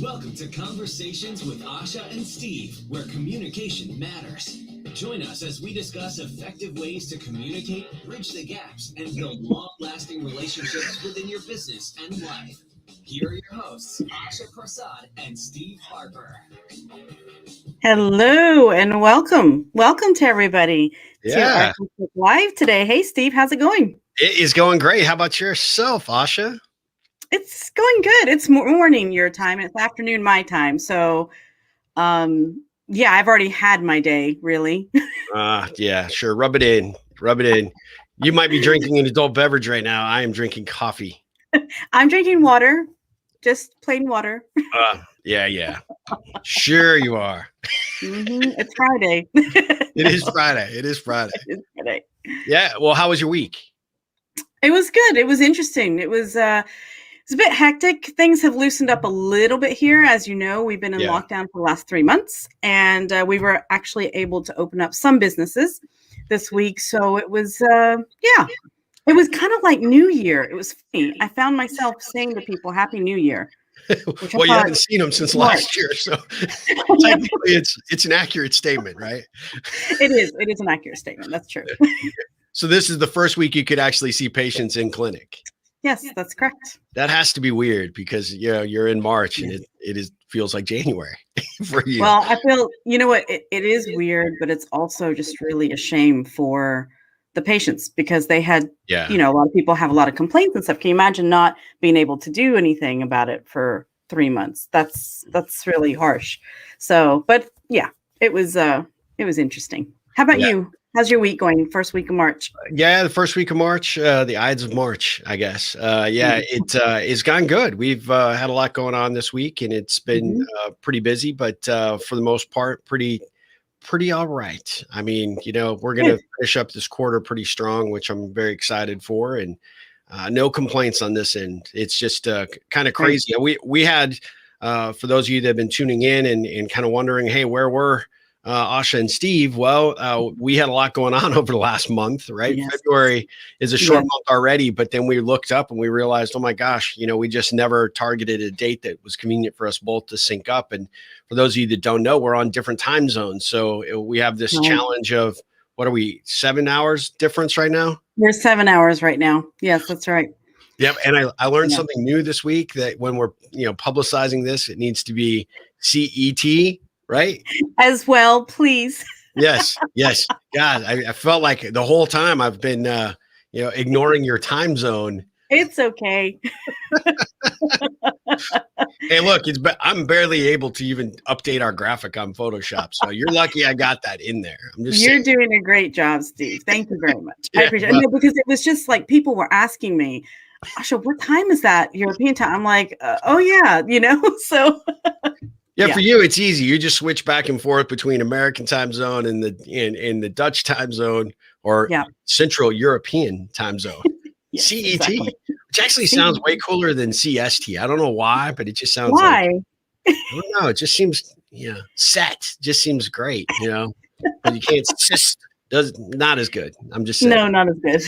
Welcome to Conversations with Asha and Steve, where communication matters. Join us as we discuss effective ways to communicate, bridge the gaps, and build long-lasting relationships within your business and life. Here are your hosts, Asha Prasad and Steve Harper. Hello and welcome. Welcome to everybody to our live today. Hey, Steve, how's it going? It is going great. How about yourself, Asha? It's going good. It's morning your time and it's afternoon my time. So, yeah, I've already had my day, really. Yeah, sure. Rub it in. Rub it in. You might be drinking an adult beverage right now. I am drinking coffee. I'm drinking water, just plain water. Yeah. Sure you are. It's Friday. It is Friday. It is Friday. Yeah. Well, how was your week? It was good. It was interesting. It was a bit hectic. Things have loosened up a little bit here. As you know, we've been in lockdown for the last 3 months, and we were actually able to open up some businesses this week. So it was, it was kind of like New Year. It was funny. I found myself saying to people, Happy New Year. Well, you haven't seen them since last year, so technically it's an accurate statement, right? It is an accurate statement. That's true. So this is the first week you could actually see patients in clinic. Yes, that's correct. That has to be weird because you're in March and it feels like January for you. Well, I feel, you know what, it is weird, but it's also just really a shame for the patients because they had, a lot of people have a lot of complaints and stuff. Can you imagine not being able to do anything about it for 3 months? That's really harsh. So, but yeah, it was interesting. How about you? How's your week going? First week of March? Yeah, the first week of March, the Ides of March, I guess. It's gone good. We've had a lot going on this week, and it's been pretty busy, but for the most part, pretty all right. I mean, we're going to finish up this quarter pretty strong, which I'm very excited for, and no complaints on this end. It's just kind of crazy. We had, for those of you that have been tuning in and kind of wondering, hey, where were Asha and Steve? Well, we had a lot going on over the last month, right? Yes. February is a short month already, but then we looked up and we realized, oh my gosh, we just never targeted a date that was convenient for us both to sync up. And for those of you that don't know, we're on different time zones. So we have this challenge of, what are we, 7 hours difference right now? We're 7 hours right now. Yes, that's right. Yep. And I learned something new this week that when we're, publicizing this, it needs to be CET. Right? As well, please. Yes. God, I felt like the whole time I've been, ignoring your time zone. It's okay. Hey, look, I'm barely able to even update our graphic on Photoshop. So you're lucky I got that in there. You're doing a great job, Steve. Thank you very much. I appreciate it. No, because it was just like people were asking me, Asha, what time is that European time? I'm like, oh yeah, so. Yeah, for you, it's easy. You just switch back and forth between American time zone and the Dutch time zone or Central European time zone. Yes, CET, exactly. Which actually sounds way cooler than CST. I don't know why, but it just sounds like, I don't know. It just seems, set just seems great, but you can't not as good. I'm just saying. No, not as good.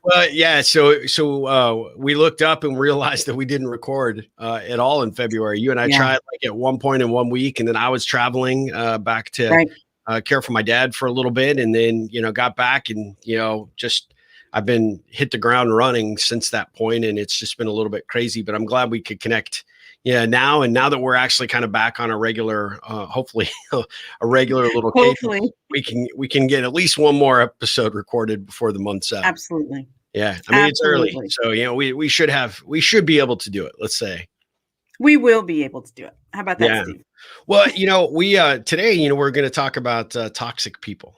Well, yeah. So we looked up and realized that we didn't record at all in February. You and I tried like at one point in 1 week, and then I was traveling back to care for my dad for a little bit, and then got back and I've been hit the ground running since that point, and it's just been a little bit crazy. But I'm glad we could connect. Yeah, now that we're actually kind of back on a regular, hopefully a regular little cadence, we can get at least one more episode recorded before the month's out. Absolutely. Yeah, I mean, it's early, so we should be able to do it. Let's say we will be able to do it. How about that, Steve? Well, we today, we're going to talk about toxic people.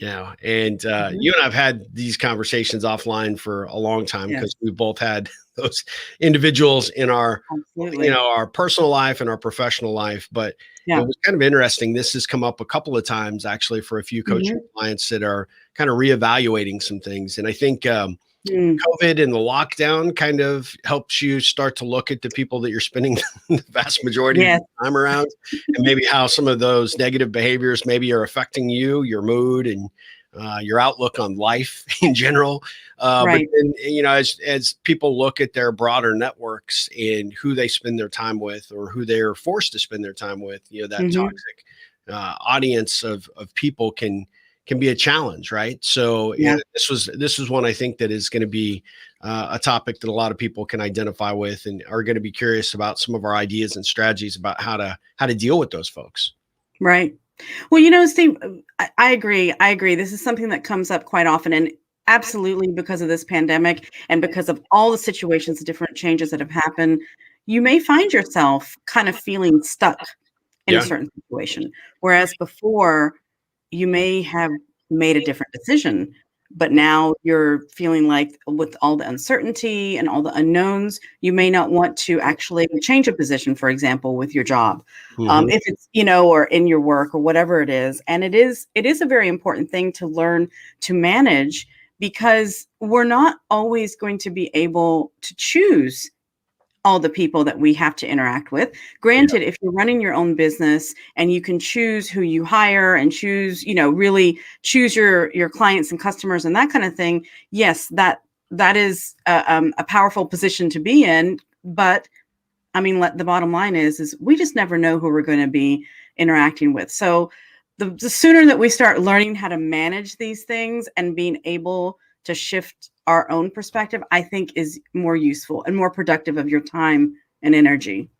And you and I've had these conversations offline for a long time because we both had those individuals in our, our personal life and our professional life. But it was kind of interesting. This has come up a couple of times actually for a few coaching clients that are kind of reevaluating some things. And I think COVID and the lockdown kind of helps you start to look at the people that you're spending the vast majority of the time around, and maybe how some of those negative behaviors maybe are affecting you, your mood, and your outlook on life in general. But Right. then, as people look at their broader networks and who they spend their time with, or who they're forced to spend their time with, that toxic audience of people can be a challenge, right? So Yeah. this is one I think that is going to be a topic that a lot of people can identify with, and are going to be curious about some of our ideas and strategies about how to deal with those folks. Right. Well, Steve, I agree. I agree. This is something that comes up quite often, and absolutely because of this pandemic and because of all the situations, the different changes that have happened, you may find yourself kind of feeling stuck in a Yeah. certain situation. Whereas before, you may have made a different decision, but now you're feeling like with all the uncertainty and all the unknowns, you may not want to actually change a position, for example, with your job. If it's, or in your work or whatever it is. And it is a very important thing to learn to manage, because we're not always going to be able to choose all the people that we have to interact with. Granted, if you're running your own business and you can choose who you hire and choose, really choose your clients and customers and that kind of thing, yes, that is a powerful position to be in. But I mean, the bottom line is we just never know who we're going to be interacting with. So the sooner that we start learning how to manage these things and being able to shift our own perspective, I think is more useful and more productive of your time and energy.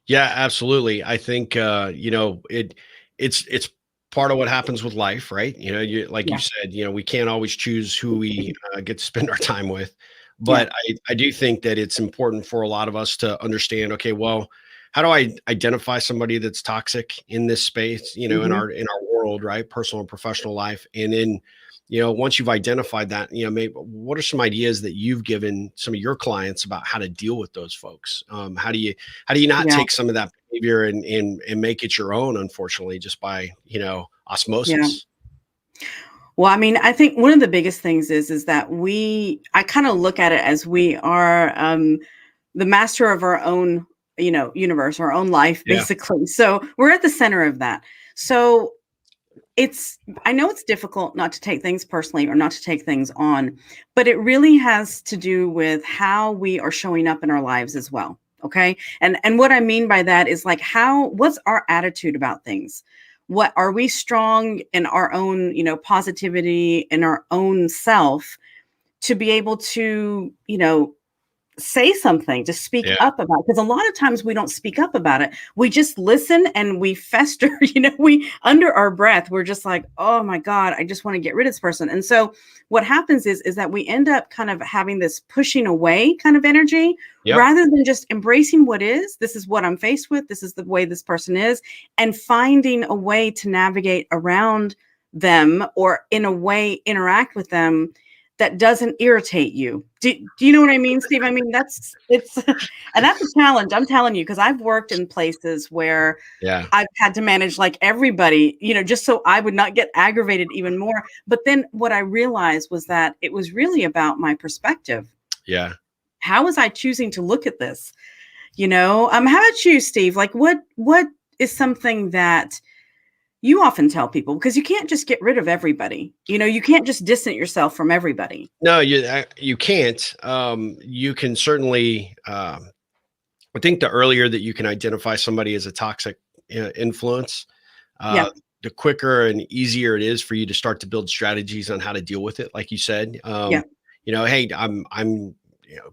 Yeah, absolutely. I think it's part of what happens with life, right? You like you Yeah. said, we can't always choose who we get to spend our time with. Yeah. But I do think that it's important for a lot of us to understand, okay, well, how do I identify somebody that's toxic in this space, in our world, right? Personal and professional life. And then, once you've identified that, maybe what are some ideas that you've given some of your clients about how to deal with those folks? How do you not Yeah. take some of that behavior and make it your own, unfortunately, just by, Yeah. osmosis? Well, I mean, I think one of the biggest things is that I kind of look at it as we are the master of our own, universe, our own life, Yeah. basically. So we're at the center of that. So I know it's difficult not to take things personally or not to take things on, but it really has to do with how we are showing up in our lives as well. Okay. And what I mean by that is like, what's our attitude about things? What are we strong in our own, positivity in our own self to be able to, say something, to speak Yeah. up about, because a lot of times we don't speak up about it. We just listen and we fester, we under our breath, we're just like, oh my God, I just want to get rid of this person. And so what happens is that we end up kind of having this pushing away kind of energy, Yep. rather than just embracing this is what I'm faced with, this is the way this person is, and finding a way to navigate around them, or in a way interact with them that doesn't irritate you. Do you know what I mean, Steve? I mean, it's and that's a challenge. I'm telling you, because I've worked in places where Yeah. I've had to manage like everybody, just so I would not get aggravated even more. But then what I realized was that it was really about my perspective. Yeah. How was I choosing to look at this? How about you, Steve? Like what is something that you often tell people, because you can't just get rid of everybody. You can't just distance yourself from everybody. No, you can't. You can certainly. I think the earlier that you can identify somebody as a toxic influence, Yeah. the quicker and easier it is for you to start to build strategies on how to deal with it. Like you said, Yeah. Hey, I'm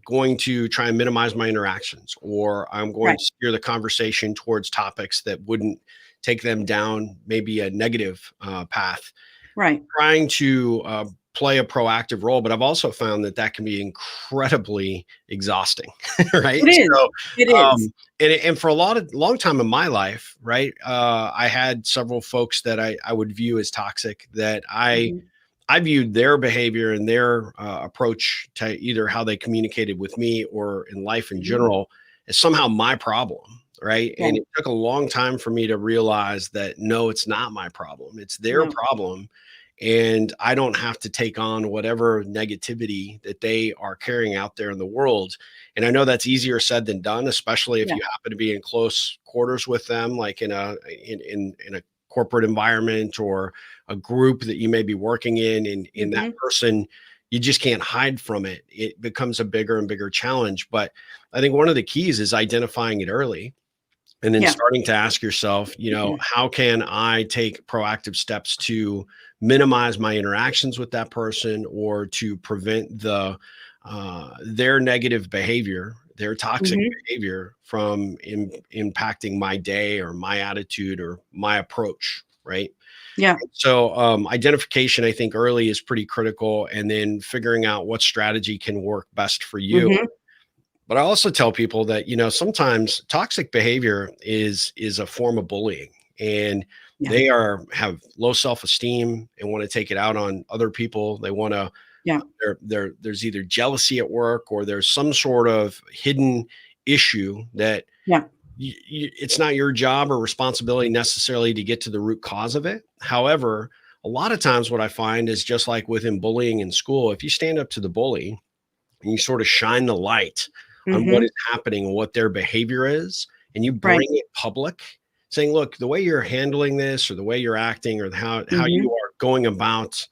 going to try and minimize my interactions, or I'm going Right. to steer the conversation towards topics that wouldn't take them down maybe a negative path. Right. Trying to play a proactive role, but I've also found that can be incredibly exhausting, right? It is. So, It is. and for a long time in my life, right, I had several folks that I would view as toxic, that Mhm. I viewed their behavior and their approach to either how they communicated with me or in life in Mhm. general as somehow my problem. Right. Yeah. And it took a long time for me to realize that, no, it's not my problem. It's their No. problem. And I don't have to take on whatever negativity that they are carrying out there in the world. And I know that's easier said than done, especially if Yeah. you happen to be in close quarters with them, like in a corporate environment or a group that you may be working in, and in that person, you just can't hide from it. It becomes a bigger and bigger challenge. But I think one of the keys is identifying it early and then starting to ask yourself, how can I take proactive steps to minimize my interactions with that person, or to prevent their negative behavior, their toxic behavior from impacting my day or my attitude or my approach, right? Yeah. So identification, I think, early is pretty critical, and then figuring out what strategy can work best for you. But I also tell people that, sometimes toxic behavior is a form of bullying, and they have low self-esteem and want to take it out on other people. They want to, there's either jealousy at work, or there's some sort of hidden issue that it's not your job or responsibility necessarily to get to the root cause of it. However, a lot of times what I find is, just like within bullying in school, if you stand up to the bully and you sort of shine the light on what is happening and what their behavior is, and you bring it public, saying, look, the way you're handling this, or the way you're acting, or how you are going about,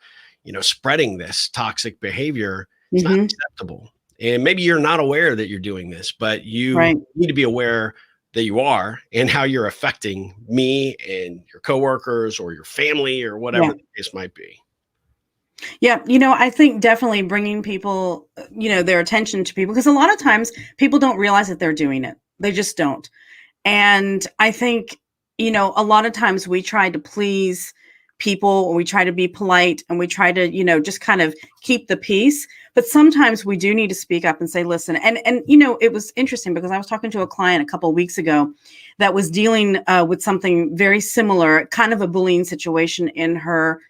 spreading this toxic behavior, it's not acceptable. And maybe you're not aware that you're doing this, but you need to be aware that you are, and how you're affecting me and your coworkers or your family or whatever the case might be. Yeah. I think definitely bringing people, their attention to people, because a lot of times people don't realize that they're doing it. They just don't. And I think, a lot of times we try to please people, and we try to be polite, and we try to, just kind of keep the peace. But sometimes we do need to speak up and say, listen, and it was interesting, because I was talking to a client a couple of weeks ago that was dealing with something very similar, kind of a bullying situation in her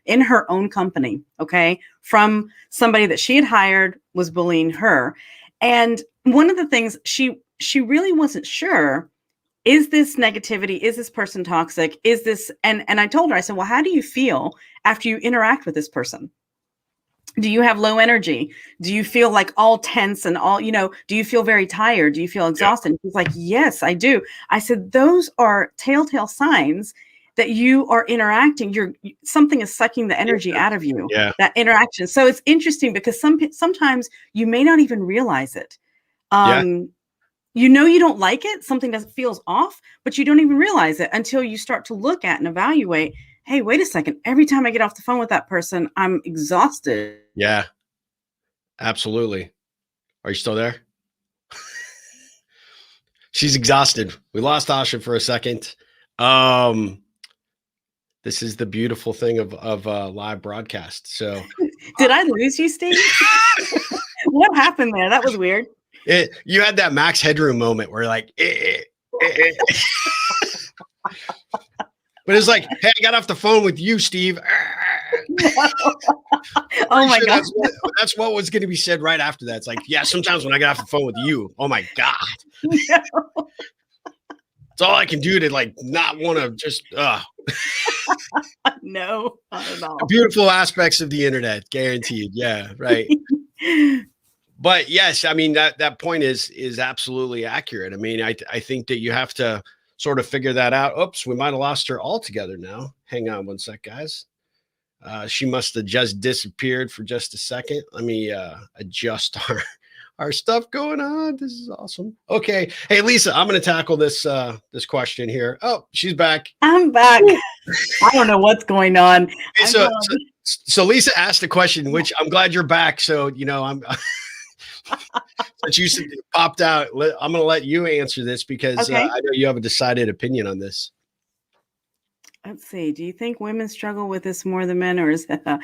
own company. Okay. From somebody that she had hired was bullying her. And one of the things she really wasn't sure, is this negativity? Is this person toxic? Is this, and I told her, I said, well, how do you feel after you interact with this person? Do you have low energy? Do you feel like all tense and all, do you feel very tired? Do you feel exhausted? And she's like, yes, I do. I said, those are telltale signs that you are interacting. Something is sucking the energy out of you, that interaction. So it's interesting, because sometimes you may not even realize it. You don't like it. Something feels off, but you don't even realize it until you start to look at and evaluate. Hey, wait a second. Every time I get off the phone with that person, I'm exhausted. Yeah, absolutely. Are you still there? She's exhausted. We lost Asha for a second. This is the beautiful thing of live broadcast. So did I lose you, Steve? What happened there? That was weird. You had that Max Headroom moment where like, but it's like, hey, I got off the phone with you, Steve. Oh my God. That's what was going to be said right after that. It's like, yeah, sometimes when I get off the phone with you, oh my God. No. It's all I can do to like not want to just, No, not at all. Beautiful aspects of the internet, guaranteed. Yeah, right. But yes, I mean, that point is absolutely accurate. I mean, I think that you have to sort of figure that out. Oops, we might have lost her altogether now. Hang on one sec, guys. She must have just disappeared for just a second. Let me adjust our stuff going on. This is awesome. Okay. Hey, Lisa, I'm going to tackle this question here. Oh, she's back. I'm back. I don't know what's going on. Hey, so Lisa asked a question, which I'm glad you're back. So, I'm since you popped out, I'm going to let you answer this, because I know you have a decided opinion on this. Let's see. Do you think women struggle with this more than men, or is that?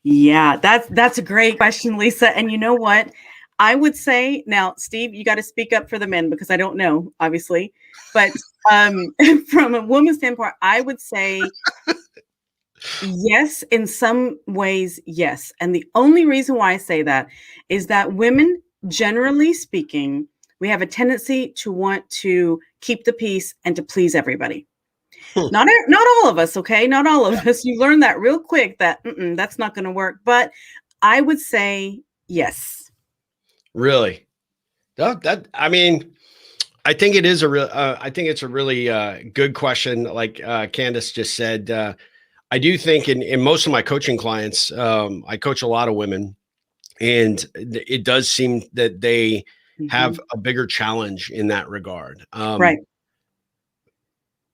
Yeah, that's a great question, Lisa. And you know what? I would say now, Steve, you got to speak up for the men, because I don't know, obviously, but from a woman's standpoint, I would say yes, in some ways, yes. And the only reason why I say that is that women, generally speaking, we have a tendency to want to keep the peace and to please everybody. Not all of us, okay? Not all of us. You learn that real quick that that's not going to work. But I would say yes. Really? I mean, I think it is a real. I think it's a really good question. Like Candace just said, I do think in most of my coaching clients, I coach a lot of women, and it does seem that they have a bigger challenge in that regard. Right.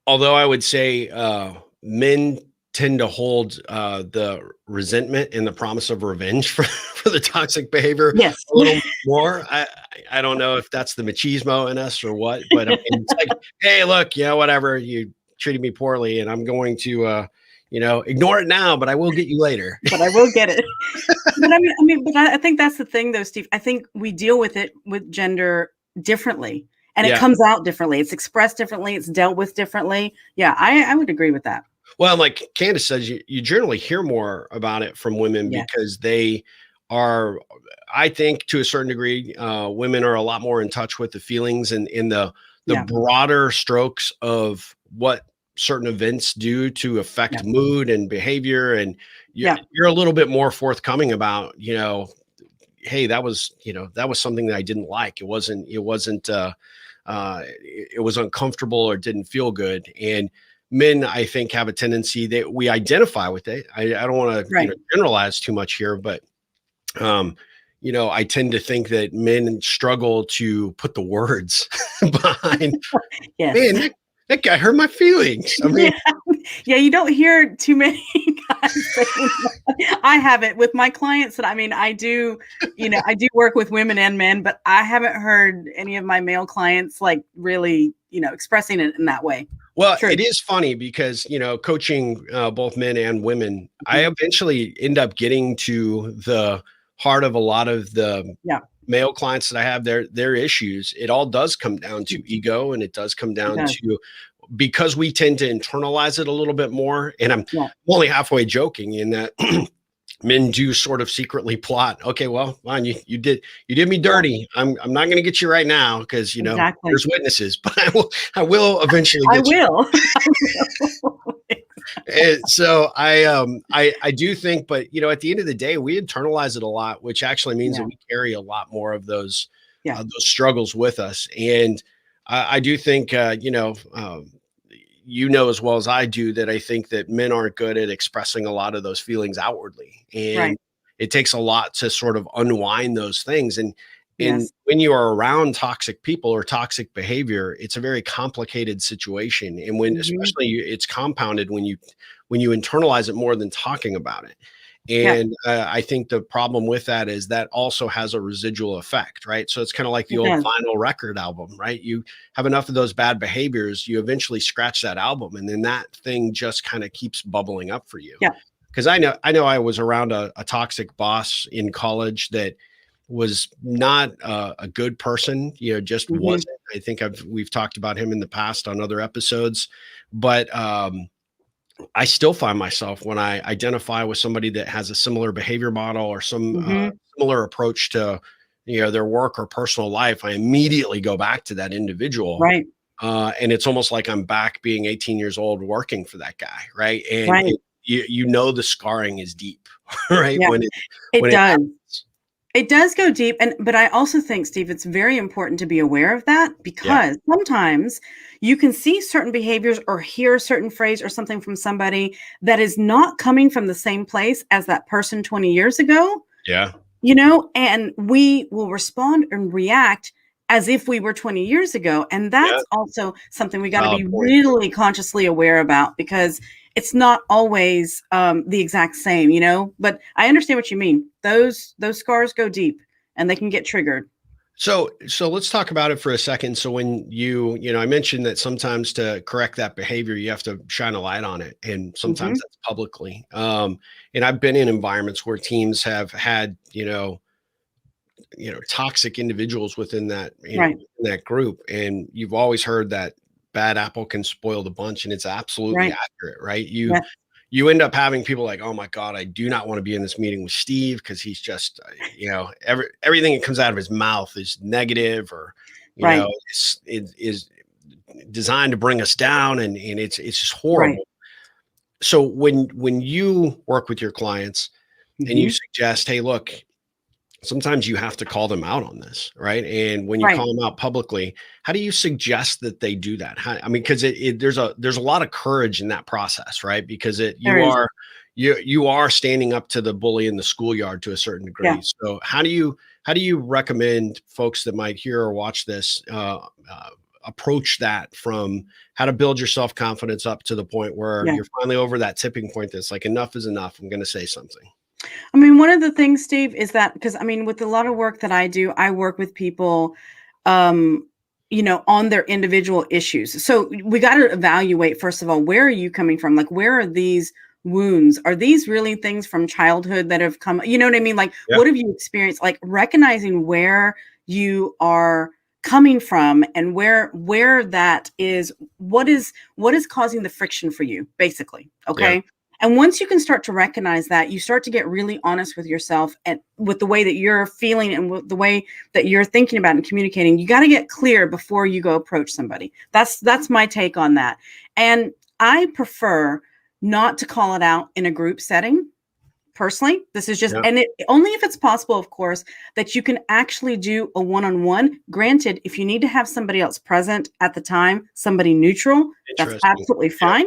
Although I would say men tend to hold the resentment and the promise of revenge for the toxic behavior Yes. a little more. I don't know if that's the machismo in us or what, but I mean, it's like, hey, look, whatever, you treated me poorly, and I'm going to ignore it now, but I will get you later. But I will get it. But I think that's the thing, though, Steve. I think we deal with it with gender differently, and it comes out differently. It's expressed differently. It's dealt with differently. Yeah, I would agree with that. Well, like Candace says, you generally hear more about it from women because they are, I think, to a certain degree, women are a lot more in touch with the feelings and in the broader strokes of what certain events do to affect mood and behavior. And you're a little bit more forthcoming about, hey, that was something that I didn't like. It was uncomfortable or didn't feel good. And men, I think, have a tendency that we identify with it. I don't want to generalize too much here, but I tend to think that men struggle to put the words behind. Man, that guy hurt my feelings. I mean, you don't hear too many guys saying that. I have it with my clients, and I do work with women and men, but I haven't heard any of my male clients like really, expressing it in that way. Well, it is funny because, coaching both men and women, I eventually end up getting to the heart of a lot of the male clients that I have, their issues. It all does come down to ego, and it does come down to, because we tend to internalize it a little bit more. And I'm only halfway joking in that men do sort of secretly plot. Okay, well, fine, you did me dirty. I'm not going to get you right now because there's witnesses, but I will eventually. Get you. And so I do think, but at the end of the day, we internalize it a lot, which actually means that we carry a lot more of those struggles with us. And I do think as well as I do that I think that men aren't good at expressing a lot of those feelings outwardly, and it takes a lot to sort of unwind those things. And when you are around toxic people or toxic behavior, it's a very complicated situation. And when especially it's compounded when you internalize it more than talking about it. And I think the problem with that is that also has a residual effect, right? So it's kind of like the old vinyl record album, right? You have enough of those bad behaviors, you eventually scratch that album, and then that thing just kind of keeps bubbling up for you. Because I know I was around a toxic boss in college that was not a good person, just wasn't. I think we've talked about him in the past on other episodes, but I still find myself when I identify with somebody that has a similar behavior model or some similar approach to, their work or personal life, I immediately go back to that individual. Right. And it's almost like I'm back being 18 years old working for that guy. Right. And the scarring is deep, right? Yeah. When it does. It does go deep. But I also think, Steve, it's very important to be aware of that, because sometimes you can see certain behaviors or hear a certain phrase or something from somebody that is not coming from the same place as that person 20 years ago. Yeah. And we will respond and react as if we were 20 years ago. And that's also something we got to be really consciously aware about, because it's not always the exact same, but I understand what you mean. Those scars go deep and they can get triggered. So let's talk about it for a second. So when I mentioned that sometimes to correct that behavior, you have to shine a light on it. And sometimes that's publicly. And I've been in environments where teams have had, toxic individuals within that, in that group. And you've always heard that bad apple can spoil the bunch, and it's absolutely accurate, right? You end up having people like, oh my God, I do not want to be in this meeting with Steve because he's just, everything that comes out of his mouth is negative, or, is designed to bring us down, and it's just horrible. Right. So when you work with your clients and you suggest, hey, look, sometimes you have to call them out on this, right? And when you Right. call them out publicly, how do you suggest that they do that? I mean, because there's a lot of courage in that process, right? Because you are standing up to the bully in the schoolyard to a certain degree. Yeah. So how do you recommend folks that might hear or watch this approach that, from how to build your self-confidence up to the point where you're finally over that tipping point that's like, enough is enough, I'm going to say something? I mean, one of the things, Steve, is that, because I mean, with a lot of work that I do, I work with people, on their individual issues. So we got to evaluate, first of all, where are you coming from? Like, where are these wounds? Are these really things from childhood that have come? You know what I mean? Like, what have you experienced? Like, recognizing where you are coming from and where that is, what is causing the friction for you, basically. Okay. Yeah. And once you can start to recognize that, you start to get really honest with yourself and with the way that you're feeling and with the way that you're thinking about and communicating. You got to get clear before you go approach somebody. That's my take on that. And I prefer not to call it out in a group setting. Personally, this is just, and only if it's possible, of course, that you can actually do a one-on-one. Granted, if you need to have somebody else present at the time, somebody neutral, that's absolutely fine.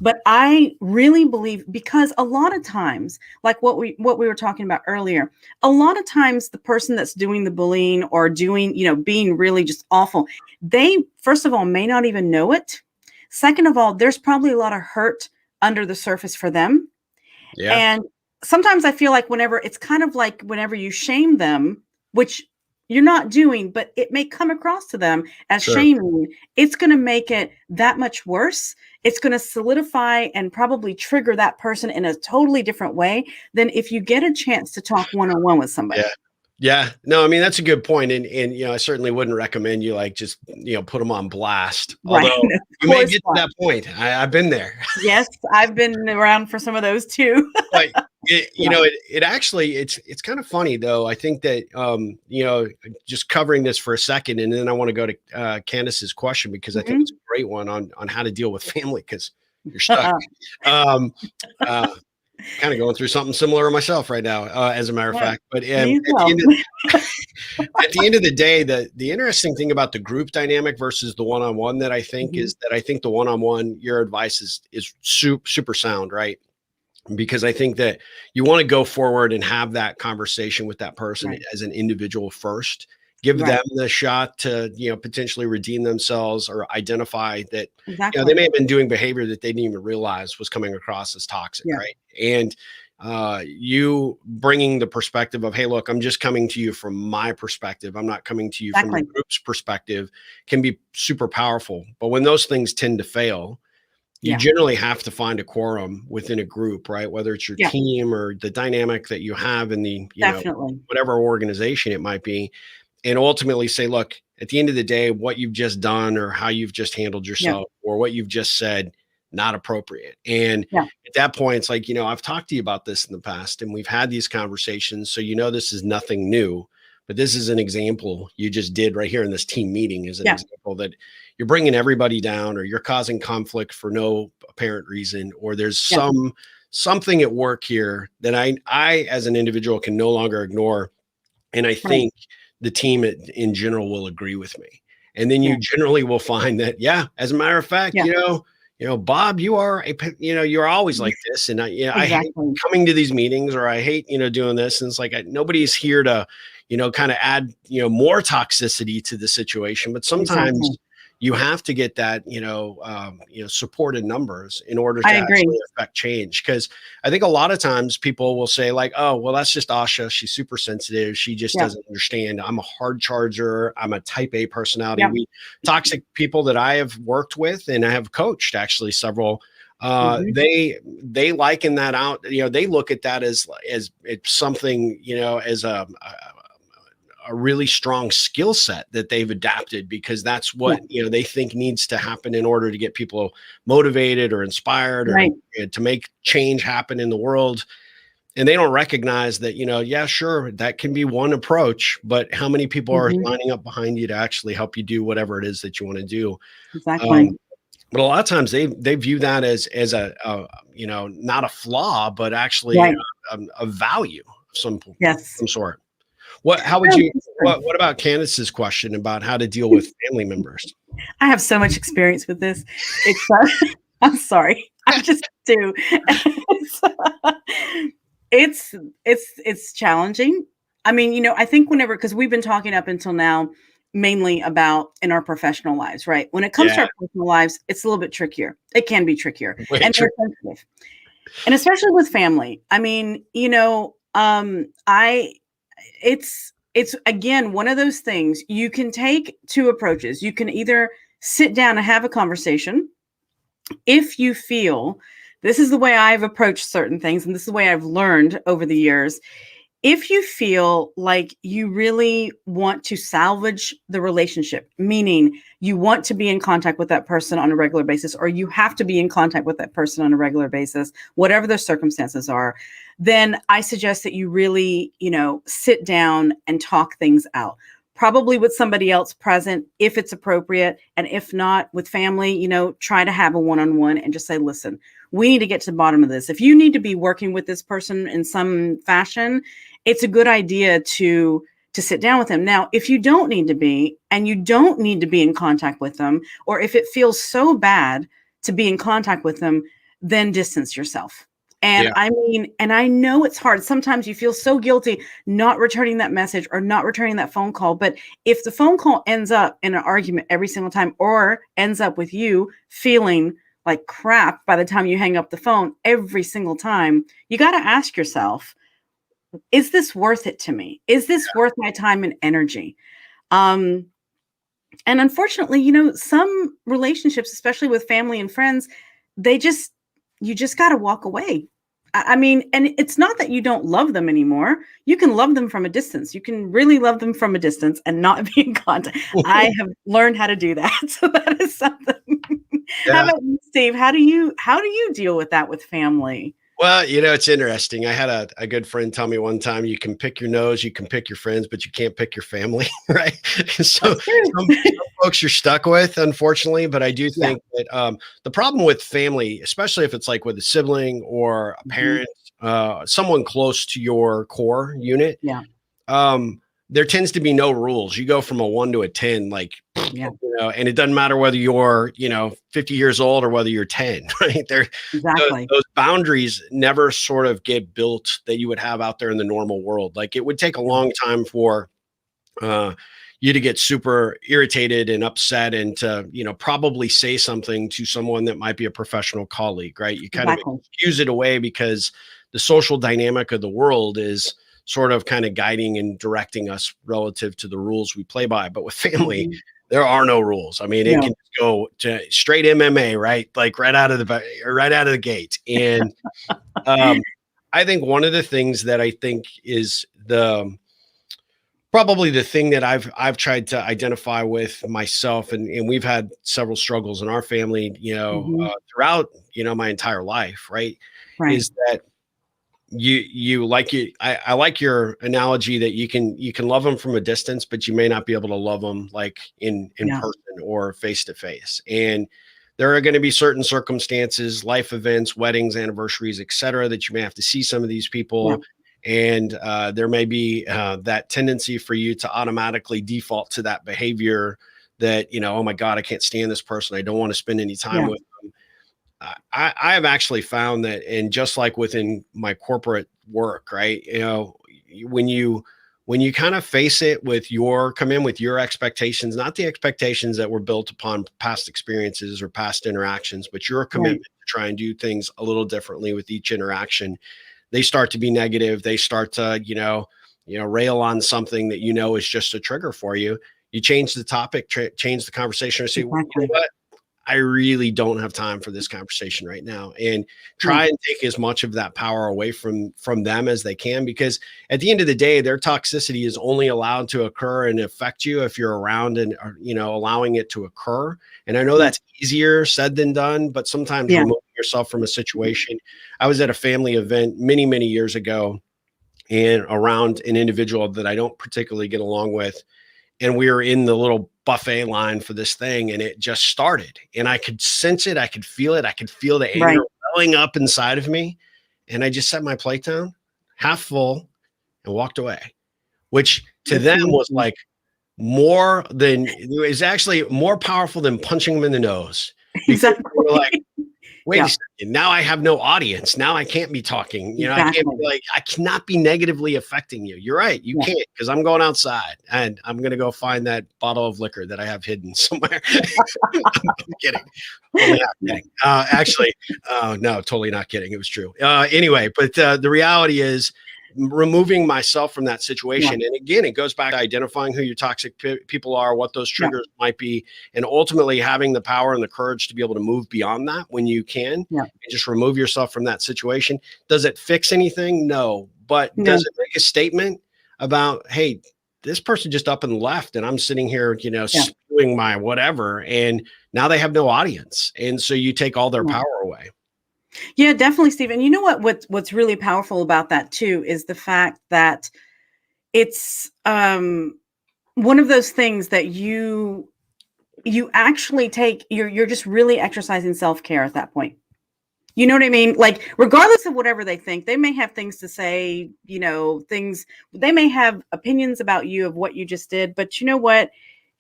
But I really believe, because a lot of times, like what we were talking about earlier, a lot of times the person that's doing the bullying or doing, being really just awful, they, first of all, may not even know it. Second of all, there's probably a lot of hurt under the surface for them. Yeah. And sometimes I feel like whenever you shame them, which you're not doing, but it may come across to them as shaming, it's going to make it that much worse. It's going to solidify and probably trigger that person in a totally different way than if you get a chance to talk one-on-one with somebody. Yeah. No, I mean, that's a good point. And I certainly wouldn't recommend you just put them on blast. Although you may get to that point. I've been there. Yes, I've been around for some of those too. But it actually, it's kind of funny though. I think that, just covering this for a second, and then I want to go to Candace's question, because I think it's a great one on how to deal with family, because you're stuck. Kind of going through something similar myself right now, as a matter of fact. But at the end of the day, the interesting thing about the group dynamic versus the one-on-one that I think is that I think the one-on-one, your advice is super sound, right? Because I think that you want to go forward and have that conversation with that person as an individual first. Give them the shot to, potentially redeem themselves or identify that they may have been doing behavior that they didn't even realize was coming across as toxic, right? And you bringing the perspective of, hey, look, I'm just coming to you from my perspective. I'm not coming to you from the group's perspective, can be super powerful. But when those things tend to fail, you generally have to find a quorum within a group, right? Whether it's your team or the dynamic that you have in the, whatever organization it might be. And ultimately say, look, at the end of the day, what you've just done or how you've just handled yourself or what you've just said, not appropriate. And at that point, it's like, I've talked to you about this in the past and we've had these conversations. So, this is nothing new, but this is an example you just did right here in this team meeting is an example that you're bringing everybody down, or you're causing conflict for no apparent reason, or there's something at work here that I, as an individual, can no longer ignore. And I think the team in general will agree with me. And then you generally will find that, as a matter of fact, Bob, you are you're always like this. And I hate coming to these meetings, or I hate, doing this. And it's like, nobody's here to, kind of add, more toxicity to the situation. But sometimes you have to get that, support in numbers in order to actually affect change. Because I think a lot of times people will say like, oh, well, that's just Asha. She's super sensitive. She just doesn't understand. I'm a hard charger. I'm a type A personality. We toxic people that I have worked with and I have coached actually several, they liken that out. They look at that as it's something, as a really strong skill set that they've adapted, because that's what, they think needs to happen in order to get people motivated or inspired or to make change happen in the world. And they don't recognize that, sure, that can be one approach, but how many people are lining up behind you to actually help you do whatever it is that you want to do? Exactly. But a lot of times they view that as a not a flaw, but actually a value of some sort. How would you, what about Candace's question about how to deal with family members? I have so much experience with this. It's, I'm sorry. I just do. It's challenging. I mean, I think because we've been talking up until now mainly about in our professional lives, right? When it comes to our personal lives, it's a little bit trickier. It can be trickier. And sensitive. And especially with family. I mean, it's again one of those things. You can take two approaches. You can either sit down and have a conversation if you feel this is the way I've approached certain things and this is the way I've learned over the years. If you feel like you really want to salvage the relationship, meaning you want to be in contact with that person on a regular basis, or you have to be in contact with that person on a regular basis, whatever the circumstances are, then I suggest that you really, sit down and talk things out. Probably with somebody else present if it's appropriate. And if not, with family, try to have a one-on-one and just say, listen, we need to get to the bottom of this. If you need to be working with this person in some fashion, it's a good idea to sit down with them. Now, if you don't need to be, and you don't need to be in contact with them, or if it feels so bad to be in contact with them, then distance yourself. And I mean, and I know it's hard. Sometimes you feel so guilty not returning that message or not returning that phone call. But if the phone call ends up in an argument every single time, or ends up with you feeling like crap by the time you hang up the phone every single time, you got to ask yourself, is this worth it to me? Is this worth my time and energy? And unfortunately, some relationships, especially with family and friends, you just got to walk away. I mean, and it's not that you don't love them anymore. You can love them from a distance. You can really love them from a distance and not be in contact. I have learned how to do that. So that is something. Yeah. How about you, Steve? How do you deal with that with family? Well, it's interesting. I had a good friend tell me one time, you can pick your nose, you can pick your friends, but you can't pick your family, right? So some folks you're stuck with, unfortunately. But I do think that the problem with family, especially if it's like with a sibling or a parent, someone close to your core unit, there tends to be no rules. You go from a 1 to a 10, like, and it doesn't matter whether you're, 50 years old or whether you're 10, right? Those boundaries never sort of get built that you would have out there in the normal world. Like it would take a long time for you to get super irritated and upset and to, probably say something to someone that might be a professional colleague, right? You kind of excuse it away because the social dynamic of the world is sort of kind of guiding and directing us relative to the rules we play by. But with family, there are no rules. I mean, it can go to straight MMA, right? Like right out of the gate. And I think one of the things that I think is probably the thing that I've tried to identify with myself, and we've had several struggles in our family, throughout, my entire life, right? Is that I like your analogy that you can love them from a distance, but you may not be able to love them like in person or face to face. And there are going to be certain circumstances, life events, weddings, anniversaries, etc., that you may have to see some of these people. And there may be that tendency for you to automatically default to that behavior that, oh my God, I can't stand this person. I don't want to spend any time with them. I have actually found that, and just like within my corporate work, right? When you kind of face it come in with your expectations, not the expectations that were built upon past experiences or past interactions, but your commitment to try and do things a little differently with each interaction, they start to be negative. They start to, rail on something that, is just a trigger for you. You change the topic, change the conversation, and say, what? I really don't have time for this conversation right now, and try and take as much of that power away from them as they can, because at the end of the day, their toxicity is only allowed to occur and affect you if you're around and, allowing it to occur. And I know that's easier said than done, but sometimes removing yourself from a situation. I was at a family event many, many years ago and around an individual that I don't particularly get along with. And we were in the little buffet line for this thing, and it just started, and I could sense it. I could feel it. I could feel the anger welling up inside of me. And I just set my plate down half full and walked away. which to them was like it was actually more powerful than punching them in the nose. Because Exactly. they were like, wait a second, now I have no audience. Now I can't be talking. You know, I can't be like, I cannot be negatively affecting you. You're right. You can't, because I'm going outside and I'm going to go find that bottle of liquor that I have hidden somewhere. I'm kidding. Totally not kidding. Actually, no, totally not kidding. It was true. Anyway, but the reality is, removing myself from that situation. And again, it goes back to identifying who your toxic people are, what those triggers might be, and ultimately having the power and the courage to be able to move beyond that when you can, and just remove yourself from that situation. Does it fix anything? No. But does it make a statement about, hey, this person just up and left and I'm sitting here, you know, spewing my whatever, and now they have no audience. And so you take all their power away. Yeah, definitely, Steve. And you know what's really powerful about that too is the fact that it's one of those things that you actually take, you're just really exercising self-care at that point. You know what I mean? Like, regardless of whatever they think, they may have things to say, you know, they may have opinions about you of what you just did, but you know what?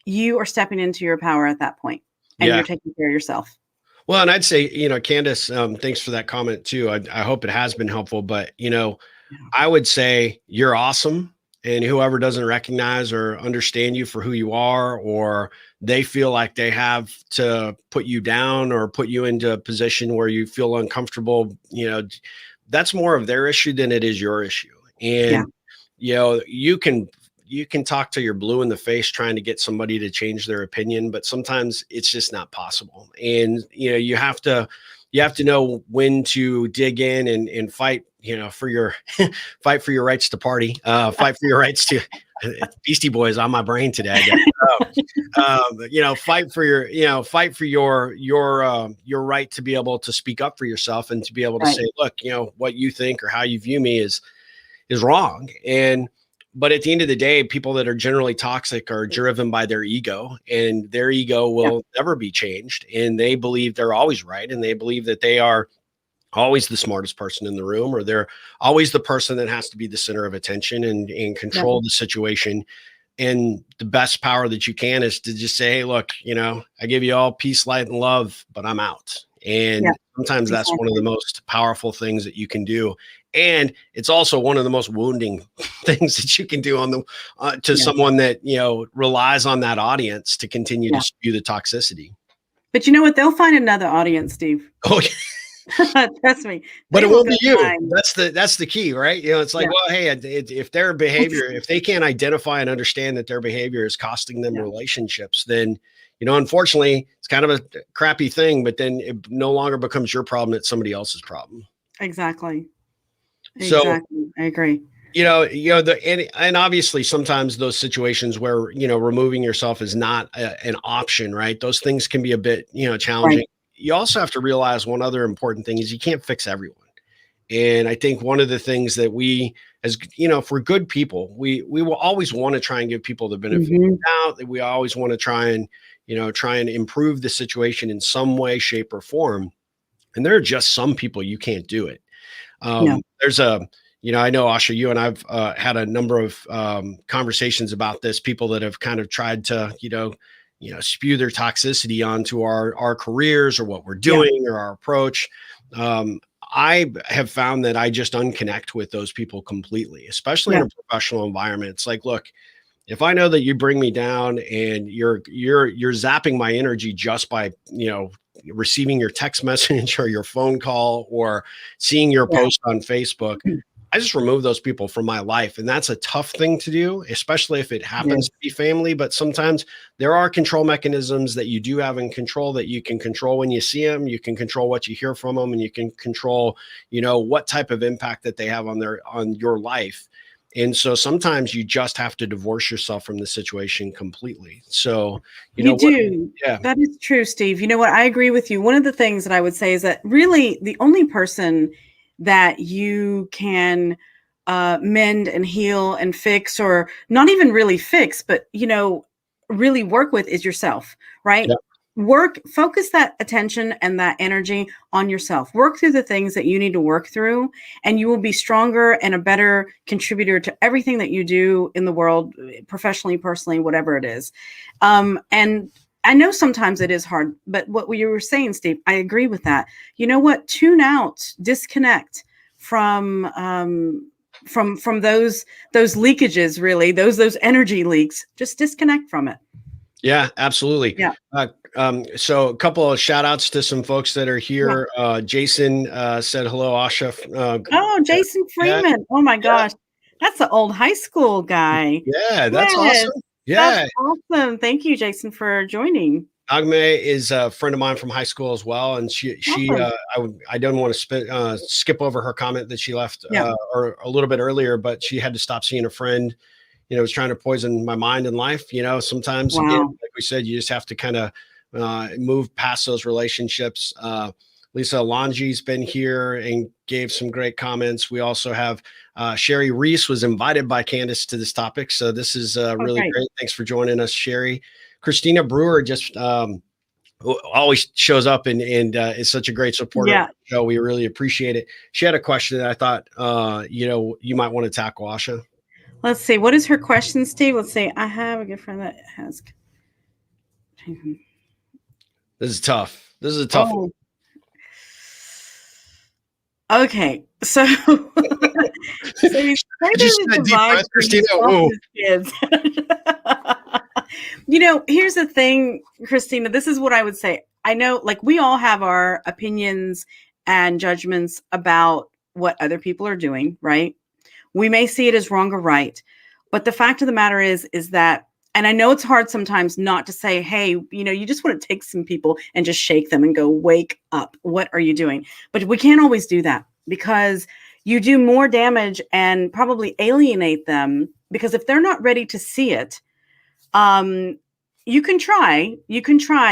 You are stepping into your power at that point, and you're taking care of yourself. Well, and I'd say, you know, Candace, thanks for that comment too. I hope it has been helpful, but, you know, I would say you're awesome. And whoever doesn't recognize or understand you for who you are, or they feel like they have to put you down or put you into a position where you feel uncomfortable, you know, that's more of their issue than it is your issue. And, you know, you can talk till you're blue in the face trying to get somebody to change their opinion, but sometimes it's just not possible. And, you know, you have to know when to dig in and fight, you know, for your fight for your rights to party, fight for your rights to Beastie Boys on my brain today. You know, fight for your right to be able to speak up for yourself and to be able to say, look, you know, what you think or how you view me is wrong. But at the end of the day, people that are generally toxic are driven by their ego, and their ego will never be changed. And they believe they're always right. And they believe that they are always the smartest person in the room, or they're always the person that has to be the center of attention and control the situation. And the best power that you can is to just say, hey, look, you know, I give you all peace, light, and love, but I'm out. And sometimes that's one of the most powerful things that you can do. And it's also one of the most wounding things that you can do on the to someone that, you know, relies on that audience to continue to spew the toxicity. But you know what? They'll find another audience, Steve. Oh, trust me. But it won't be you. That's the key, right? You know, it's like, well, hey, if their behavior, if they can't identify and understand that their behavior is costing them relationships, then, you know, unfortunately, it's kind of a crappy thing, but then it no longer becomes your problem. It's somebody else's problem. Exactly. So, I agree. You know, and obviously sometimes those situations where, you know, removing yourself is not an option, right? Those things can be a bit, you know, challenging. Right. You also have to realize one other important thing is you can't fix everyone. And I think one of the things that we, as you know, if we're good people, we will always want to try and give people the benefit of the doubt. That we always want to try and improve the situation in some way, shape, or form. And there are just some people you can't do it. There's you know, I know, Asha, you and I've had a number of conversations about this, people that have kind of tried to, you know, spew their toxicity onto our careers or what we're doing or our approach. I have found that I just unconnect with those people completely, especially in a professional environment. It's like, look, if I know that you bring me down and you're zapping my energy just by, you know, receiving your text message or your phone call or seeing your post on Facebook, I just remove those people from my life. And that's a tough thing to do, especially if it happens to be family. But sometimes there are control mechanisms that you do have in control, that you can control when you see them. You can control what you hear from them, and you can control, you know, what type of impact that they have on your life. And so sometimes you just have to divorce yourself from the situation completely. So, you do. That is true, Steve. You know what? I agree with you. One of the things that I would say is that really the only person that you can mend and heal and fix, or not even really fix, but, you know, really work with, is yourself, right? focus that attention and that energy on yourself. Work through the things that you need to work through, and you will be stronger and a better contributor to everything that you do in the world, professionally, personally, whatever it is. And I know sometimes it is hard, but what you were saying, Steve, I agree with that. You know what? Tune out, disconnect from those leakages, really, those energy leaks. Just disconnect from it. Yeah, absolutely. Yeah. So a couple of shout outs to some folks that are here. Yeah. Jason said hello, Asha. Oh, Jason Freeman. Yeah. Oh my gosh. That's an old high school guy. Yeah, that's awesome. Yeah. That's awesome. Thank you, Jason, for joining. Agme is a friend of mine from high school as well, and I don't want to skip over her comment that she left or a little bit earlier, but she had to stop seeing a friend. Was trying to poison my mind in life. Sometimes, again, like we said, you just have to kind of move past those relationships. Lisa Alonji's been here and gave some great comments. We also have Sherry Reese was invited by Candace to this topic. So this is really great. Thanks for joining us, Sherry. Christina Brewer just always shows up and is such a great supporter of the show. We really appreciate it. She had a question that I thought, you might want to tackle, Asha. Let's see. What is her question, Steve? Let's see. I have a good friend that has. This is tough. This is a tough one. Okay. So he's trying to divide his kids. Here's the thing, Christina. This is what I would say. I know, like, we all have our opinions and judgments about what other people are doing, right? We may see it as wrong or right, but the fact of the matter is that, and I know it's hard sometimes not to say, hey, you just want to take some people and just shake them and go, wake up. What are you doing? But we can't always do that, because you do more damage and probably alienate them, because if they're not ready to see it, you can try,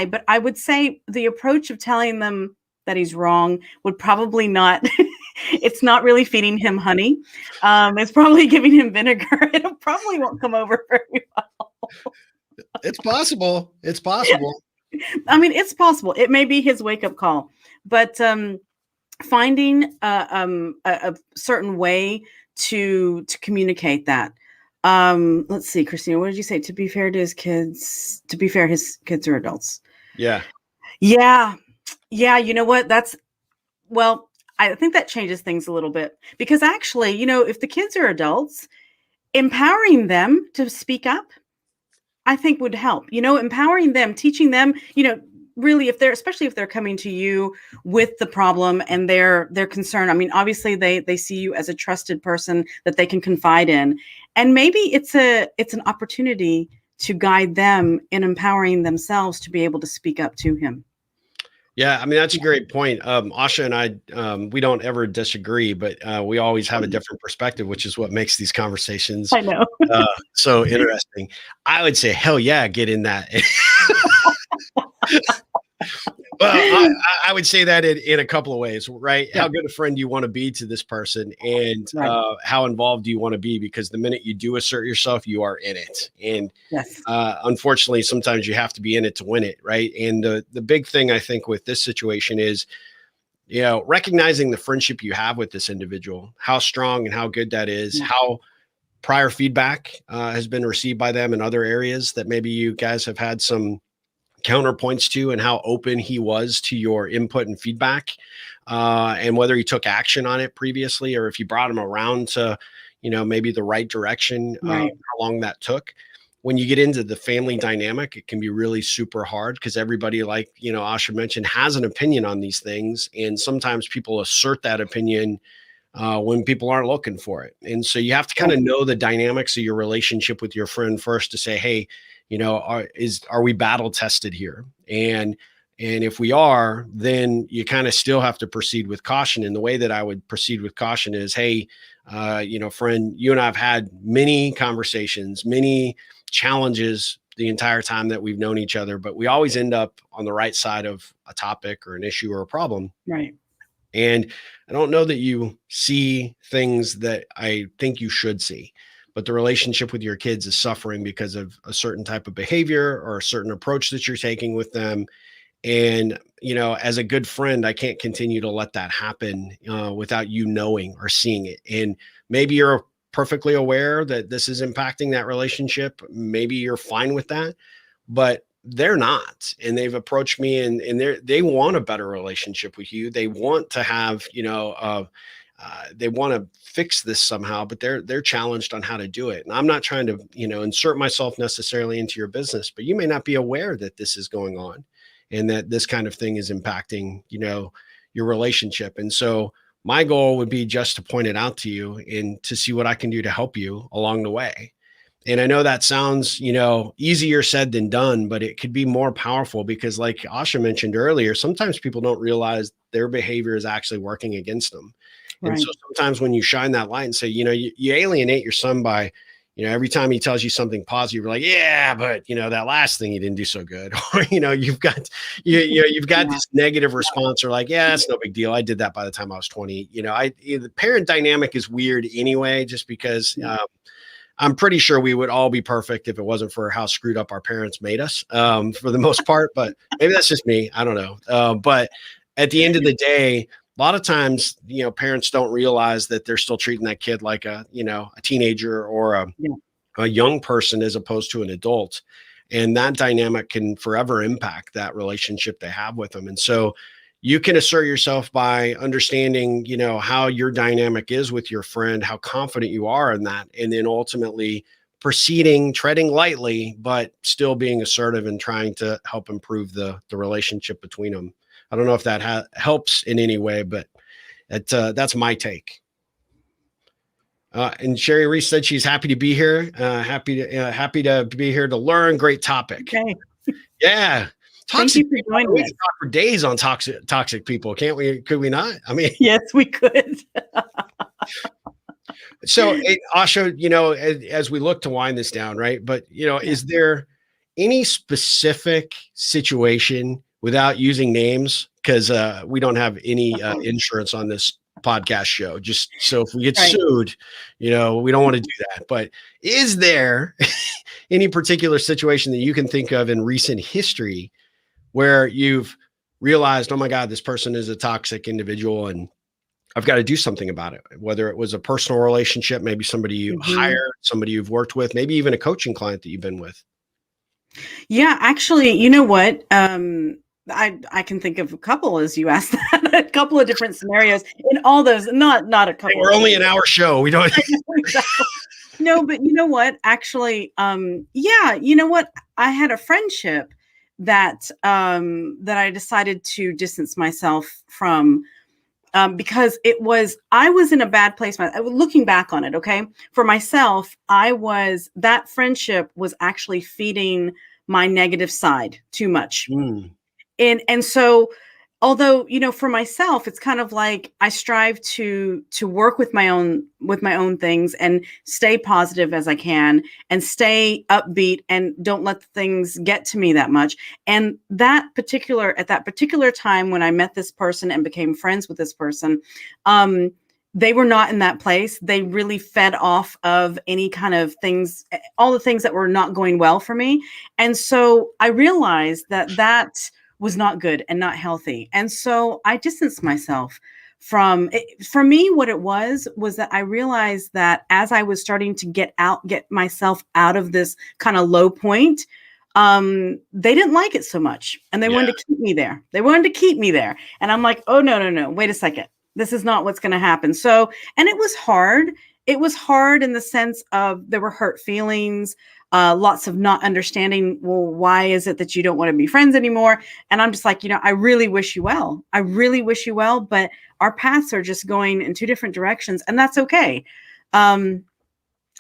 but I would say the approach of telling them that he's wrong would probably not, it's not really feeding him honey. It's probably giving him vinegar. It probably won't come over very well. It's possible. It's possible. I mean, it's possible. It may be his wake-up call, but finding a certain way to communicate that. Let's see, Christina, what did you say? To be fair to his kids, his kids are adults. Yeah. You know what? I think that changes things a little bit, because actually, if the kids are adults, empowering them to speak up, I think would help. Empowering them, teaching them, really, especially if they're coming to you with the problem and they're concerned. I mean, obviously they see you as a trusted person that they can confide in, and maybe it's an opportunity to guide them in empowering themselves to be able to speak up to him. Yeah, I mean, that's a great point. Asha and I, we don't ever disagree, but we always have a different perspective, which is what makes these conversations I know. So interesting. I would say, hell yeah, get in that. Well, I would say that in a couple of ways, right? Yeah. How good a friend do you want to be to this person, and how involved do you want to be? Because the minute you do assert yourself, you are in it. And unfortunately, sometimes you have to be in it to win it, right? And the big thing, I think, with this situation is, recognizing the friendship you have with this individual, how strong and how good that is, how prior feedback has been received by them in other areas that maybe you guys have had some counterpoints to, and how open he was to your input and feedback, and whether he took action on it previously, or if you brought him around to, maybe the right direction, how long that took. When you get into the family dynamic, it can be really super hard, because everybody, like, Asha mentioned, has an opinion on these things. And sometimes people assert that opinion when people aren't looking for it. And so you have to kind of know the dynamics of your relationship with your friend first to say, hey, are we battle tested here? And if we are, then you kind of still have to proceed with caution. And the way that I would proceed with caution is, hey, friend, you and I have had many conversations, many challenges the entire time that we've known each other, but we always end up on the right side of a topic or an issue or a problem. Right. And I don't know that you see things that I think you should see. but the relationship with your kids is suffering because of a certain type of behavior or a certain approach that you're taking with them. And, as a good friend, I can't continue to let that happen without you knowing or seeing it. And maybe you're perfectly aware that this is impacting that relationship. Maybe you're fine with that, but they're not. And they've approached me and they want a better relationship with you. They want to have, they want to fix this somehow, but they're challenged on how to do it. And I'm not trying to, insert myself necessarily into your business, but you may not be aware that this is going on and that this kind of thing is impacting, your relationship. And so my goal would be just to point it out to you and to see what I can do to help you along the way. And I know that sounds, easier said than done, but it could be more powerful because like Asha mentioned earlier, sometimes people don't realize their behavior is actually working against them. Right. And so sometimes when you shine that light and say, you alienate your son by, every time he tells you something positive, you're like, yeah, but that last thing he didn't do so good. Or, you've got this negative response or like, yeah, that's no big deal. I did that by the time I was 20. The parent dynamic is weird anyway, just because I'm pretty sure we would all be perfect if it wasn't for how screwed up our parents made us for the most part, but maybe that's just me. I don't know. But at the end of the day, a lot of times, parents don't realize that they're still treating that kid like a teenager or a young person as opposed to an adult. And that dynamic can forever impact that relationship they have with them. And so you can assert yourself by understanding, how your dynamic is with your friend, how confident you are in that, and then ultimately treading lightly, but still being assertive and trying to help improve the relationship between them. I don't know if that helps in any way, but that's my take. And Sherry Reese said she's happy to be here. Happy to be here to learn. Great topic. Okay. Yeah. Thank you for joining us. We can talk for days on toxic people, can't we? Could we not? I mean, yes, we could. So, Asha, as we look to wind this down, right? But is there any specific situation without using names? Because we don't have any insurance on this podcast show. Just so if we get sued, we don't want to do that. But is there any particular situation that you can think of in recent history where you've realized, oh my God, this person is a toxic individual and I've got to do something about it, whether it was a personal relationship, maybe somebody you hired, somebody you've worked with, maybe even a coaching client that you've been with? Yeah, actually, you know what? I can think of a couple as you asked that, a couple of different scenarios in all those, not a couple. Hey, we're only an hour show. We don't. No, but you know what? Actually, you know what? I had a friendship that I decided to distance myself from because I was in a bad place. Looking back on it, okay, for myself, that friendship was actually feeding my negative side too much. And so, although, for myself, it's kind of like I strive to work with my own things and stay positive as I can and stay upbeat and don't let things get to me that much. And at that particular time when I met this person and became friends with this person, they were not in that place. They really fed off of any kind of things, all the things that were not going well for me. And so I realized that was not good and not healthy. And so I distanced myself from it. For me, what it was that I realized that as I was starting to get myself out of this kind of low point, they didn't like it so much. And they wanted to keep me there. And I'm like, oh, no, wait a second. This is not what's going to happen. So, and it was hard. It was hard in the sense of there were hurt feelings, lots of not understanding, well, why is it that you don't want to be friends anymore? And I'm just like, I really wish you well. But our paths are just going in two different directions, and that's okay.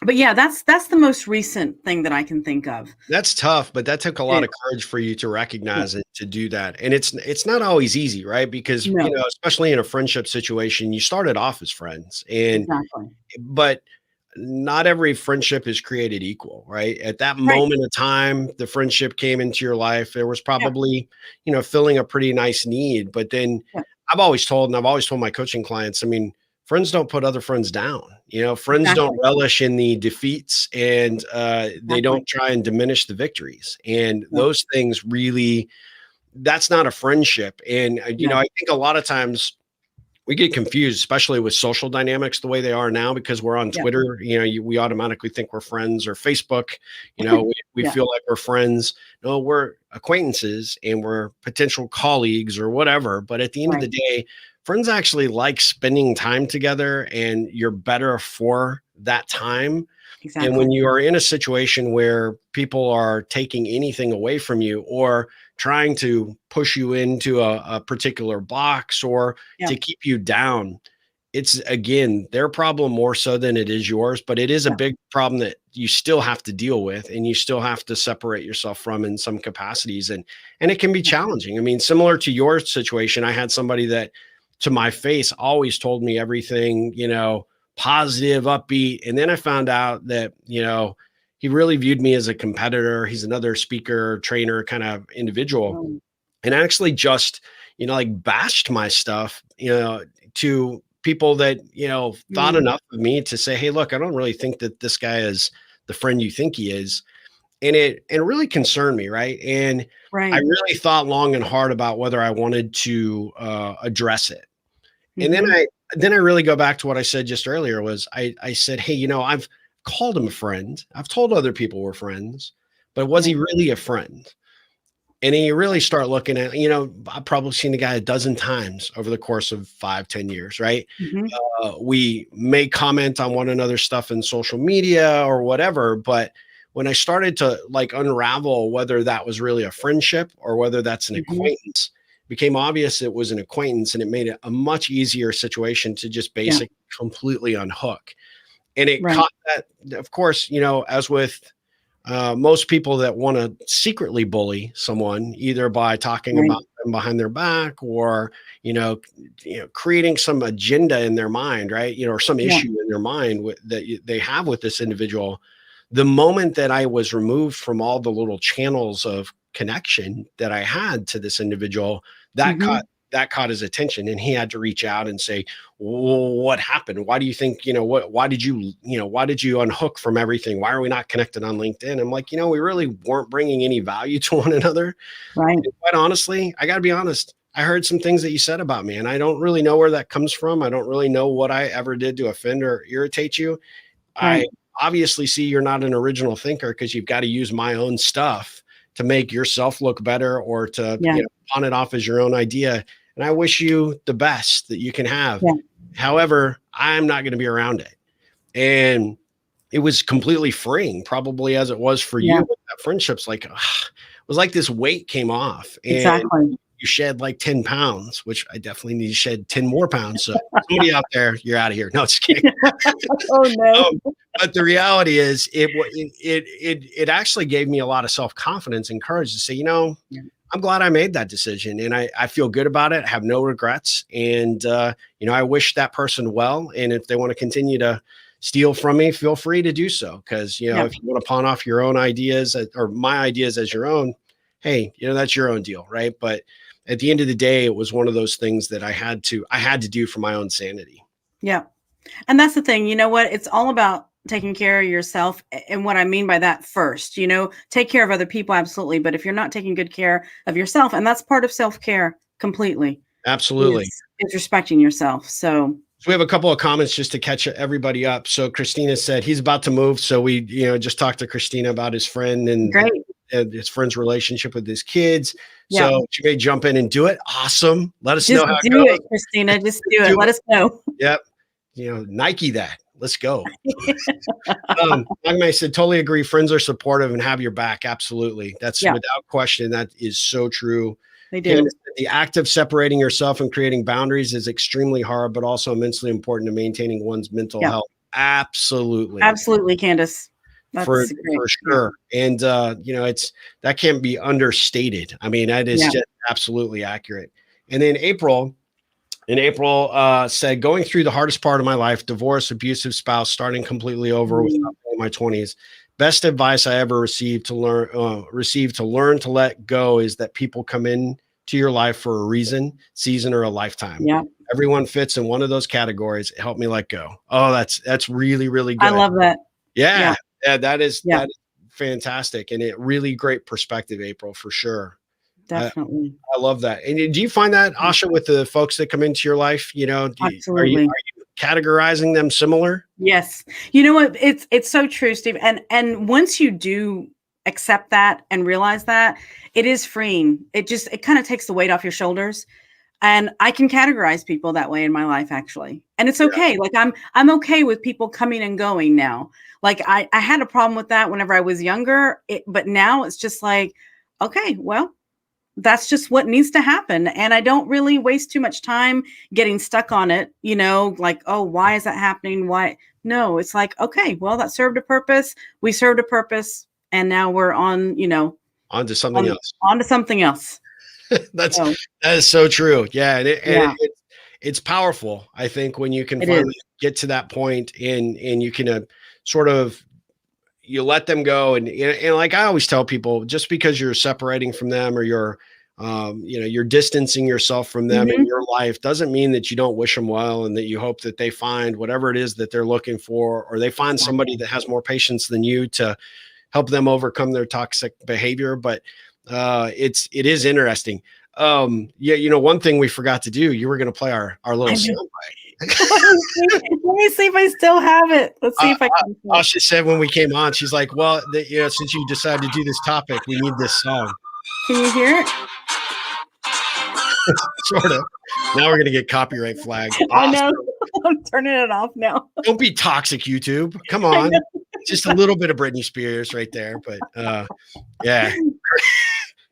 But yeah, that's the most recent thing that I can think of. That's tough, but that took a lot of courage for you to recognize it, to do that. And it's not always easy, right? Because, especially in a friendship situation, you started off as friends but not every friendship is created equal, right? At that moment of time, the friendship came into your life. There was probably, filling a pretty nice need, but then I've always told my coaching clients, I mean, friends don't put other friends down. Friends don't relish in the defeats, and they don't try and diminish the victories. And those things really, that's not a friendship. And, I think a lot of times we get confused, especially with social dynamics the way they are now, because we're on Twitter. We automatically think we're friends, or Facebook. We feel like we're friends. No, we're acquaintances, and we're potential colleagues or whatever. But at the end of the day, friends actually like spending time together, and you're better for that time. Exactly. And when you are in a situation where people are taking anything away from you, or trying to push you into a particular box, or to keep you down, it's, again, their problem more so than it is yours. But it is a big problem that you still have to deal with, and you still have to separate yourself from in some capacities. And it can be challenging. I mean, similar to your situation, I had somebody that, to my face, always told me everything, positive, upbeat. And then I found out that, he really viewed me as a competitor. He's another speaker, trainer kind of individual. And actually just, like, bashed my stuff, to people that, thought enough of me to say, hey, look, I don't really think that this guy is the friend you think he is. And it really concerned me. Right. And I really thought long and hard about whether I wanted to address it. And then I really go back to what I said just earlier was I said, hey, I've called him a friend. I've told other people we're friends, but was he really a friend? And then you really start looking at, I've probably seen the guy a dozen times over the course of 5-10 years, right? We may comment on one another's stuff in social media or whatever, but when I started to, like, unravel whether that was really a friendship or whether that's an acquaintance, it became obvious it was an acquaintance, and it made it a much easier situation to just basically completely unhook. And it caught that, of course, as with most people that want to secretly bully someone, either by talking about them behind their back, or, creating some agenda in their mind, right? Or some issue in their mind that they have with this individual. The moment that I was removed from all the little channels of connection that I had to this individual, that caught his attention, and he had to reach out and say, well, what happened? Why do you think, why did you unhook from everything? Why are we not connected on LinkedIn? I'm like, we really weren't bringing any value to one another. Right. And quite honestly, I gotta be honest. I heard some things that you said about me, and I don't really know where that comes from. I don't really know what I ever did to offend or irritate you. Right. I obviously see you're not an original thinker, because you've got to use my own stuff to make yourself look better, or to pawn it off as your own idea. And I wish you the best that you can have. However, I'm not going to be around it. And it was completely freeing, probably as it was for you. That friendship's like, it was like this weight came off, and you shed like 10 pounds, which I definitely need to shed 10 more pounds. So somebody out there, you're out of here. No, just kidding. Oh no. But the reality is it actually gave me a lot of self-confidence and courage to say, I'm glad I made that decision, and I feel good about it. I have no regrets. And, I wish that person well. And if they want to continue to steal from me, feel free to do so. Cause if you want to pawn off your own ideas, or my ideas as your own, hey, that's your own deal. Right. But at the end of the day, it was one of those things that I had to do for my own sanity. Yeah. And that's the thing, it's all about taking care of yourself. And what I mean by that, first, take care of other people. Absolutely. But if you're not taking good care of yourself, and that's part of self-care completely. Absolutely. It's respecting yourself. So we have a couple of comments just to catch everybody up. So Christina said he's about to move. So we, just talked to Christina about his friend and his friend's relationship with his kids. Yeah. So she may jump in and do it. Awesome. Let us know how it goes. Christina. Just do it. Let us know. Yep. Nike that. Let's go. I said, totally agree. Friends are supportive and have your back. Absolutely. That's without question. That is so true. They do. And the act of separating yourself and creating boundaries is extremely hard, but also immensely important to maintaining one's mental health. Absolutely. Absolutely, Candace. For sure. And, that can't be understated. I mean, that is just absolutely accurate. And then April said, going through the hardest part of my life, divorce, abusive spouse, starting completely over with my 20s. Best advice I ever received to learn to let go is that people come in to your life for a reason, season, or a lifetime. Yeah. Everyone fits in one of those categories. Help me let go. Oh, that's really, really good. I love that. Yeah. That is fantastic. And it really great perspective, April, for sure. Definitely. I love that. And do you find that, Asha, with the folks that come into your life, are you categorizing them similar? Yes. You know what? It's so true, Steve. And once you do accept that and realize that, it is freeing. It kind of takes the weight off your shoulders. And I can categorize people that way in my life, actually. And it's okay. Yeah. Like I'm okay with people coming and going now. Like I had a problem with that whenever I was younger, but now it's just like, okay, well, that's just what needs to happen. And I don't really waste too much time getting stuck on it, like, oh, why is that happening? Why? No, it's like, okay, well, that served a purpose. We served a purpose. And now we're on, onto something else. Onto something else. That is so true. Yeah. And it's powerful. I think when you can finally get to that point and you can sort of, you let them go. And like I always tell people, just because you're separating from them or you're distancing yourself from them in your life doesn't mean that you don't wish them well and that you hope that they find whatever it is that they're looking for, or they find somebody that has more patience than you to help them overcome their toxic behavior. But it is interesting. One thing we forgot to do, you were going to play our little soundbite. Let me see if I still have it. Let's see if I can. Asha said when we came on, she's like, well, since you decided to do this topic, we need this song. Can you hear it? Sort of. Now we're going to get copyright flagged. Awesome. I know. I'm turning it off now. Don't be toxic, YouTube. Come on. Just a little bit of Britney Spears right there. But yeah.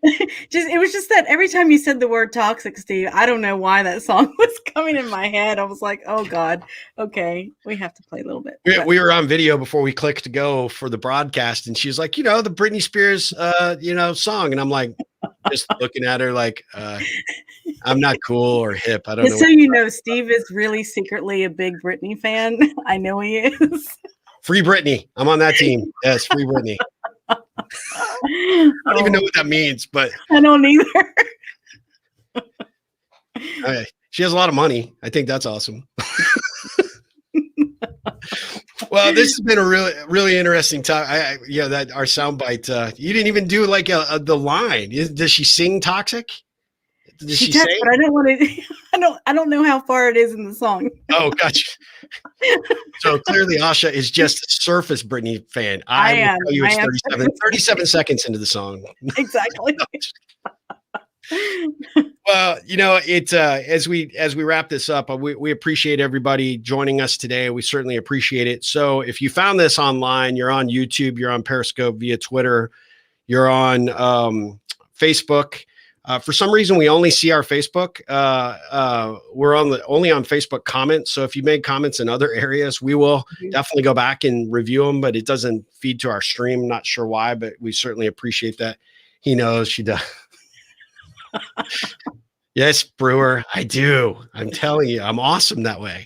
It was just that every time you said the word toxic, Steve, I don't know why that song was coming in my head. I was like, oh God, okay, we have to play a little bit. We were on video before we clicked to go for the broadcast, and she's like, the Britney Spears song. And I'm like, just looking at her like, I'm not cool or hip. I don't know. So Steve is really secretly a big Britney fan. I know he is. Free Britney. I'm on that team. Yes, free Britney. I don't even know what that means, but I don't either. Okay. She has a lot of money. I think that's awesome. Well, this has been a really, really interesting time. That our soundbite. You didn't even do like the line. Does she sing "Toxic"? Does she does, but I don't want to. I don't know how far it is in the song. Oh, gotcha. So clearly, Asha is just a surface Britney fan. I am. Tell you it's 37 seconds into the song. Exactly. Well, as we wrap this up, we appreciate everybody joining us today. We certainly appreciate it. So if you found this online, you're on YouTube, you're on Periscope, via Twitter, you're on Facebook. For some reason, we only see our Facebook. We're only on Facebook comments. So if you made comments in other areas, we will definitely go back and review them, but it doesn't feed to our stream. Not sure why, but we certainly appreciate that. He knows, she does. Yes, Brewer, I do. I'm telling you, I'm awesome that way.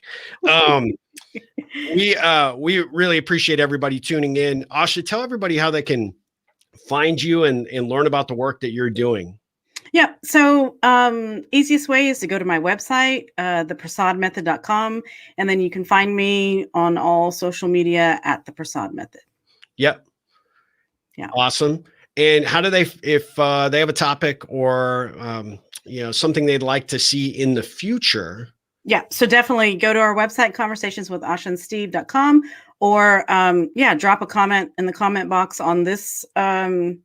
We really appreciate everybody tuning in. Asha, tell everybody how they can find you and learn about the work that you're doing. Yeah. So easiest way is to go to my website, theprasadmethod.com, and then you can find me on all social media at The Prasad Method. Yep. Yeah. Awesome. And how do they, if they have a topic or, something they'd like to see in the future? Yeah. So definitely go to our website, conversationswithashaandsteve.com, or drop a comment in the comment box on this, on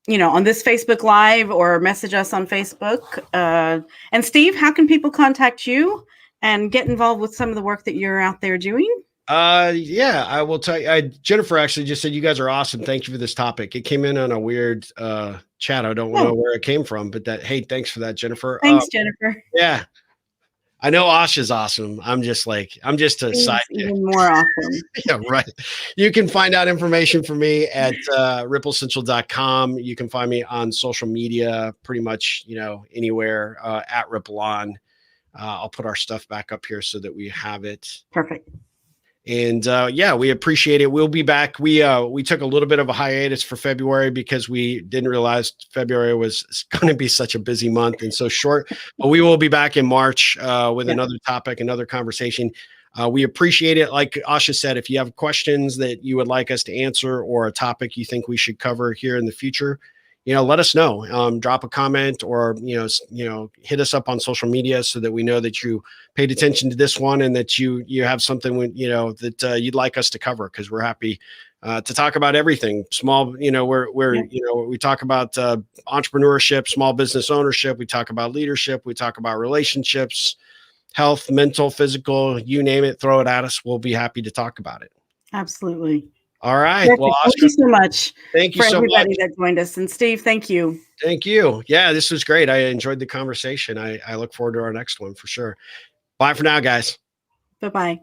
this Facebook Live, or message us on Facebook. And Steve, how can people contact you and get involved with some of the work that you're out there doing? I will tell you. Jennifer actually just said, you guys are awesome. Thank you for this topic. It came in on a weird chat. I don't know where it came from, but thanks for that, Jennifer. Thanks, Jennifer. Yeah. I know Asha's awesome. I'm just a sidekick. Even more awesome. Yeah, right. You can find out information from me at ripplecentral.com. You can find me on social media, pretty much, anywhere at Ripple On. I'll put our stuff back up here so that we have it. Perfect. And yeah, we appreciate it. We'll be back. We took a little bit of a hiatus for February because we didn't realize February was going to be such a busy month and so short. But we will be back in March with another topic, another conversation. We appreciate it. Like Asha said, if you have questions that you would like us to answer or a topic you think we should cover here in the future, let us know. Drop a comment or, hit us up on social media so that we know that you paid attention to this one and that you have something, that you'd like us to cover, because we're happy to talk about everything. Small, we talk about entrepreneurship, small business ownership. We talk about leadership. We talk about relationships, health, mental, physical, you name it, throw it at us. We'll be happy to talk about it. Absolutely. All right. Perfect. Well, thank you so much. Thank you for everybody much that joined us. And Steve, thank you. Thank you. Yeah, this was great. I enjoyed the conversation. I look forward to our next one for sure. Bye for now, guys. Bye-bye.